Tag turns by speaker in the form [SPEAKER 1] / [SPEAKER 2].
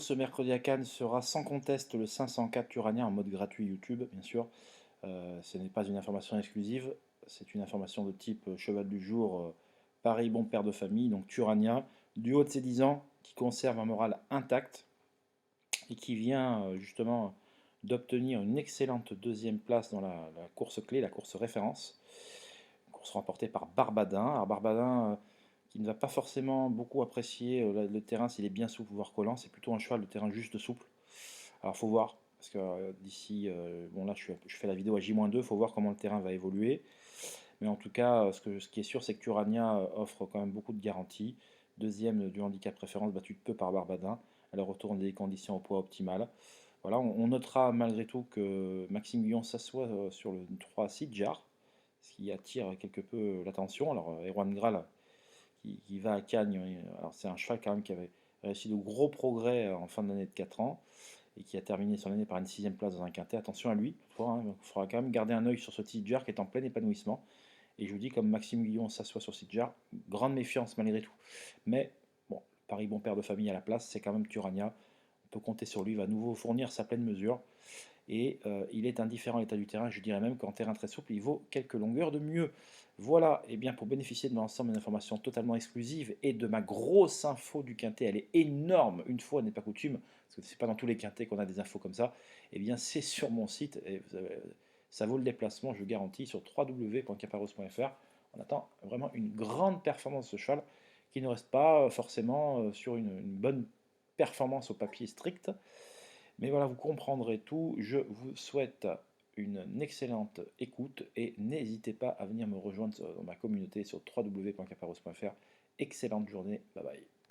[SPEAKER 1] Ce mercredi à Cannes sera sans conteste le 504 Turania en mode gratuit YouTube, bien sûr. Ce n'est pas une information exclusive, c'est une information de type cheval du jour, pareil bon père de famille, donc Turania, du haut de ses 10 ans, qui conserve un moral intact et qui vient justement d'obtenir une excellente deuxième place dans la course clé, la course référence. Une course remportée par Barbadin. Alors Barbadin qui ne va pas forcément beaucoup apprécier le terrain s'il est bien souple, voire collant, c'est plutôt un cheval de terrain juste souple. Alors faut voir, parce que d'ici, bon là je fais la vidéo à J-2, faut voir comment le terrain va évoluer. Mais en tout cas, ce qui est sûr, c'est que Turania offre quand même beaucoup de garanties. Deuxième du handicap préférence, battu de peu par Barbadin. Elle retourne des conditions au poids optimal. Voilà, on notera malgré tout que Maxime Guyon s'assoit sur le 3 Sidjar, ce qui attire quelque peu l'attention. Alors, Erwan Graal, qui va à Cagnes, alors c'est un cheval quand même qui avait réussi de gros progrès en fin d'année de 4 ans et qui a terminé son année par une 6e place dans un quintet. Attention à lui, il faudra quand même garder un œil sur ce Tidjar qui est en plein épanouissement. Et je vous dis, comme Maxime Guillon s'assoit sur Tidjar, grande méfiance malgré tout. Mais bon, Paris bon père de famille à la place, c'est quand même Turania. On peut compter sur lui, il va à nouveau fournir sa pleine mesure. Et il est indifférent à l'état du terrain, je dirais même qu'en terrain très souple, il vaut quelques longueurs de mieux. Voilà, et bien pour bénéficier de l'ensemble d'informations totalement exclusives et de ma grosse info du quintet, elle est énorme, une fois n'est pas coutume, parce que c'est pas dans tous les quintets qu'on a des infos comme ça, et bien c'est sur mon site, et ça vaut le déplacement, je garantis, sur www.caparos.fr. On attend vraiment une grande performance de ce cheval, qui ne reste pas forcément sur une bonne performance au papier strict, mais voilà, vous comprendrez tout. Je vous souhaite une excellente écoute et n'hésitez pas à venir me rejoindre dans ma communauté sur www.caparos.fr. Excellente journée, bye bye.